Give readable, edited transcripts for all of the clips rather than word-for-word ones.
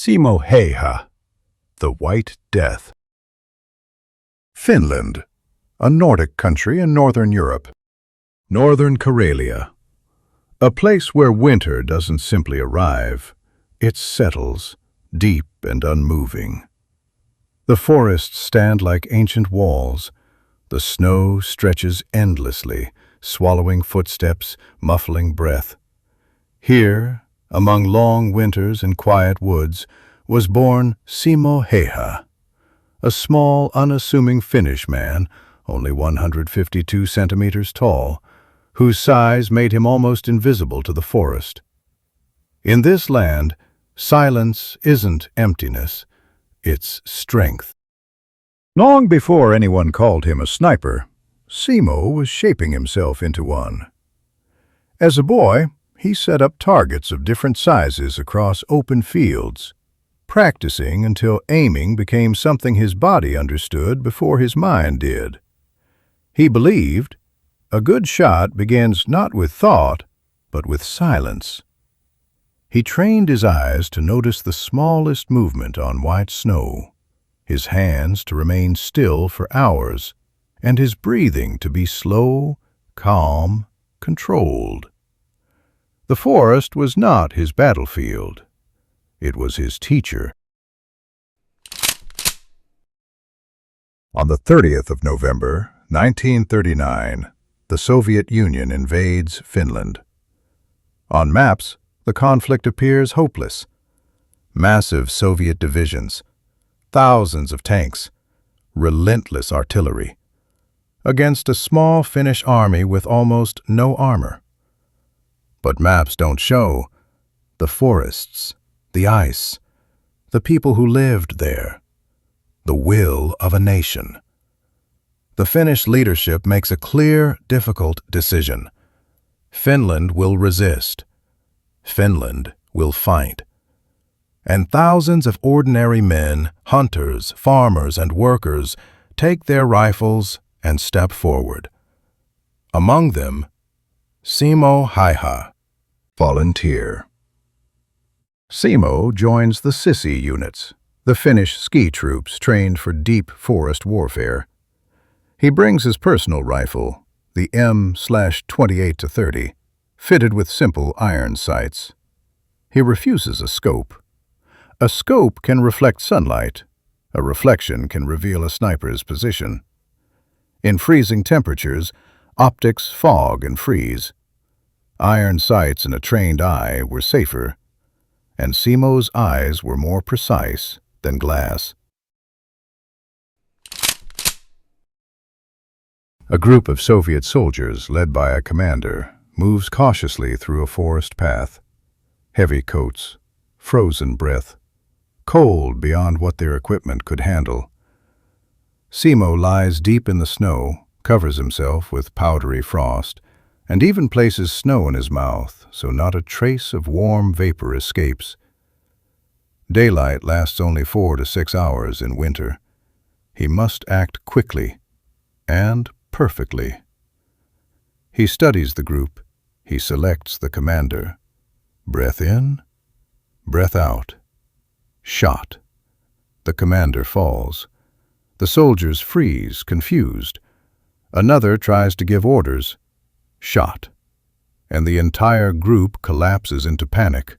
Simo Häyhä, the White Death. Finland, a Nordic country in northern Europe. Northern Karelia, a place where winter doesn't simply arrive, it settles, deep and unmoving. The forests stand like ancient walls. The snow stretches endlessly, swallowing footsteps, muffling breath. Here, among long winters and quiet woods, was born Simo Häyhä, a small, unassuming Finnish man, only 152 centimeters tall, whose size made him almost invisible to the forest. In this land, silence isn't emptiness, it's strength. Long before anyone called him a sniper, Simo was shaping himself into one. As a boy, he set up targets of different sizes across open fields, practicing until aiming became something his body understood before his mind did. He believed a good shot begins not with thought, but with silence. He trained his eyes to notice the smallest movement on white snow, his hands to remain still for hours, and his breathing to be slow, calm, controlled. The forest was not his battlefield. It was his teacher. On the 30th of November, 1939, the Soviet Union invades Finland. On maps, the conflict appears hopeless. Massive Soviet divisions, thousands of tanks, relentless artillery, against a small Finnish army with almost no armor. But maps don't show the forests, the ice, the people who lived there, the will of a nation. The Finnish leadership makes a clear, difficult decision. Finland will resist. Finland will fight. And thousands of ordinary men, hunters, farmers, and workers take their rifles and step forward. Among them, Simo Häyhä, volunteer. Simo joins the Sissi units, the Finnish ski troops trained for deep forest warfare. He brings his personal rifle, the M/28-30, fitted with simple iron sights. He refuses a scope. A scope can reflect sunlight. A reflection can reveal a sniper's position. In freezing temperatures, optics fog and freeze. Iron sights and a trained eye were safer, and Simo's eyes were more precise than glass. A group of Soviet soldiers, led by a commander, moves cautiously through a forest path. Heavy coats, frozen breath, cold beyond what their equipment could handle. Simo lies deep in the snow, covers himself with powdery frost, and even places snow in his mouth so not a trace of warm vapor escapes. Daylight lasts only 4 to 6 hours in winter. He must act quickly and perfectly. He studies the group. He selects the commander. Breath in, breath out. Shot. The commander falls. The soldiers freeze, confused. Another tries to give orders. Shot. And the entire group collapses into panic.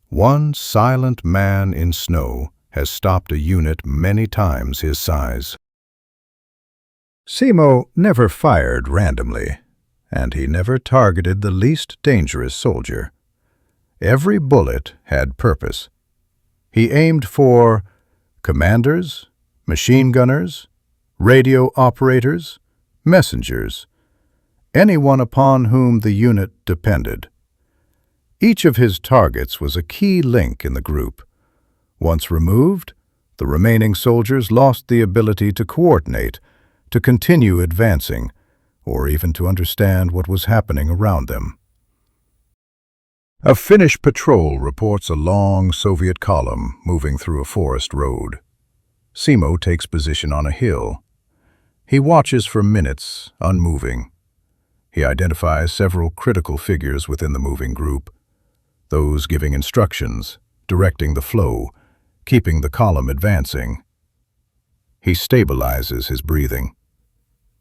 One silent man in snow has stopped a unit many times his size. Simo never fired randomly, and he never targeted the least dangerous soldier. Every bullet had purpose. He aimed for commanders, machine gunners, radio operators, messengers, anyone upon whom the unit depended. Each of his targets was a key link in the group. Once removed, the remaining soldiers lost the ability to coordinate, to continue advancing, or even to understand what was happening around them. A Finnish patrol reports a long Soviet column moving through a forest road. Simo takes position on a hill. He watches for minutes, unmoving. He identifies several critical figures within the moving group, those giving instructions, directing the flow, keeping the column advancing. He stabilizes his breathing.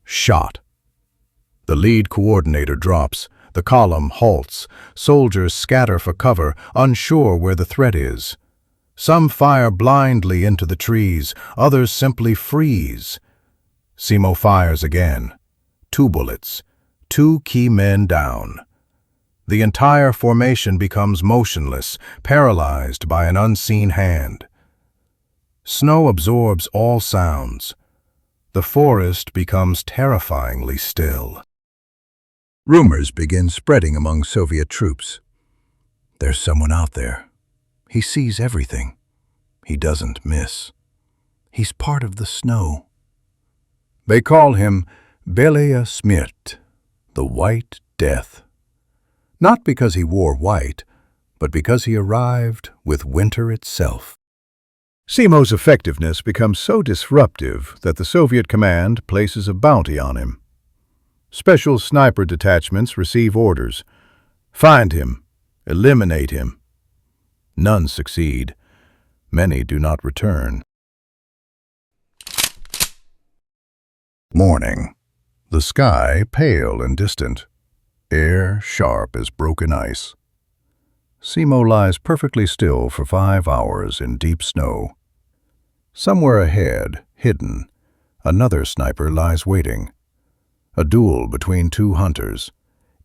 Shot. The lead coordinator drops. The column halts. Soldiers scatter for cover, unsure where the threat is. Some fire blindly into the trees, others simply freeze. Simo fires again. 2 bullets. 2 key men down. The entire formation becomes motionless, paralyzed by an unseen hand. Snow absorbs all sounds. The forest becomes terrifyingly still. Rumors begin spreading among Soviet troops. There's someone out there. He sees everything. He doesn't miss. He's part of the snow. They call him Belaya Smirt, the White Death. Not because he wore white, but because he arrived with winter itself. Simo's effectiveness becomes so disruptive that the Soviet command places a bounty on him. Special sniper detachments receive orders. Find him. Eliminate him. None succeed. Many do not return. Morning. The sky pale and distant. Air sharp as broken ice. Simo lies perfectly still for 5 hours in deep snow. Somewhere ahead, hidden, another sniper lies waiting. A duel between 2 hunters,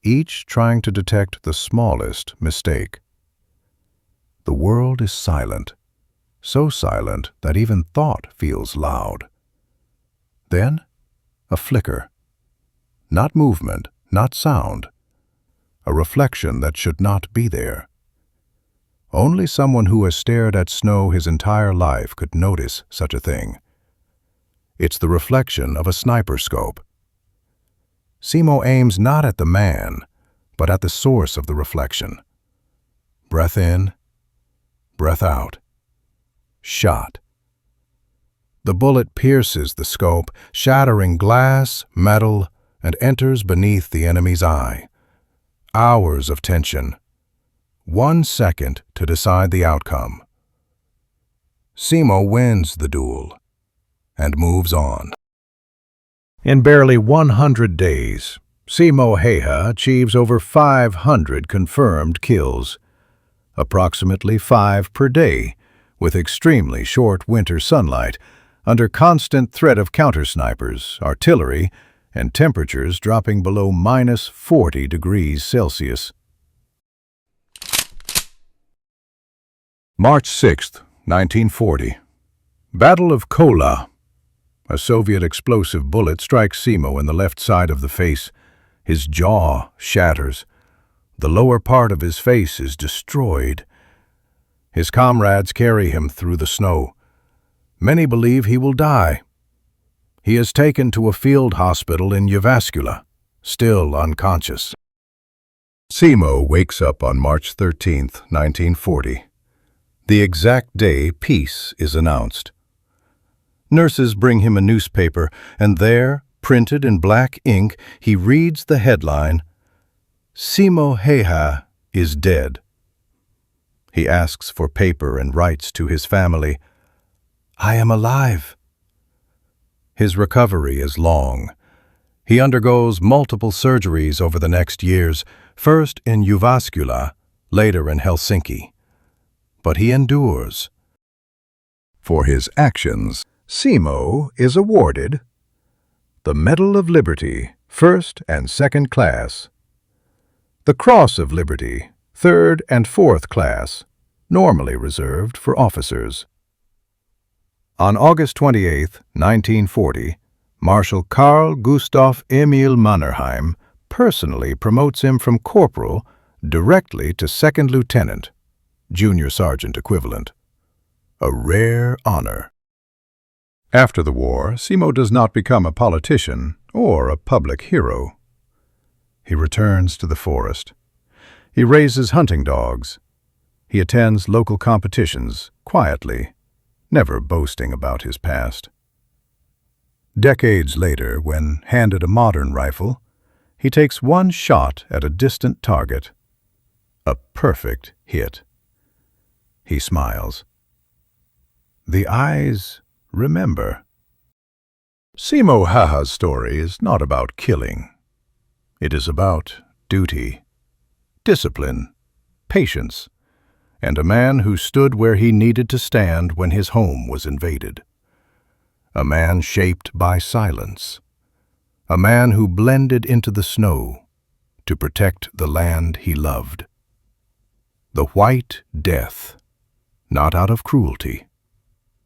each trying to detect the smallest mistake. The world is silent, so silent that even thought feels loud. Then, a flicker. Not movement, not sound. A reflection that should not be there. Only someone who has stared at snow his entire life could notice such a thing. It's the reflection of a sniper scope. Simo aims not at the man, but at the source of the reflection. Breath in, breath out. Shot. The bullet pierces the scope, shattering glass, metal, and enters beneath the enemy's eye. Hours of tension. 1 second to decide the outcome. Simo wins the duel and moves on. In barely 100 days, Simo Häyhä achieves over 500 confirmed kills, approximately 5 per day, with extremely short winter sunlight, under constant threat of counter-snipers, artillery, and temperatures dropping below -40 degrees Celsius. March 6, 1940. Battle of Kola. A Soviet explosive bullet strikes Simo in the left side of the face. His jaw shatters. The lower part of his face is destroyed. His comrades carry him through the snow. Many believe he will die. He is taken to a field hospital in Jyväskylä, still unconscious. Simo wakes up on March 13, 1940. The exact day peace is announced. Nurses bring him a newspaper, and there, printed in black ink, he reads the headline, "Simo Häyhä is dead." He asks for paper and writes to his family, "I am alive." His recovery is long. He undergoes multiple surgeries over the next years, first in Jyväskylä, later in Helsinki. But he endures. For his actions, Simo is awarded the Medal of Liberty, 1st and 2nd class, the Cross of Liberty, 3rd and 4th class, normally reserved for officers. On August 28, 1940, Marshal Carl Gustav Emil Mannerheim personally promotes him from corporal directly to 2nd lieutenant, junior sergeant equivalent. A rare honor. After the war, Simo does not become a politician or a public hero. He returns to the forest. He raises hunting dogs. He attends local competitions quietly, never boasting about his past. Decades later, when handed a modern rifle, he takes one shot at a distant target. A perfect hit. He smiles. The eyes remember. Simo Häyhä's story is not about killing. It is about duty, discipline, patience, and a man who stood where he needed to stand when his home was invaded. A man shaped by silence. A man who blended into the snow to protect the land he loved. The White Death, not out of cruelty,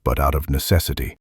but out of necessity.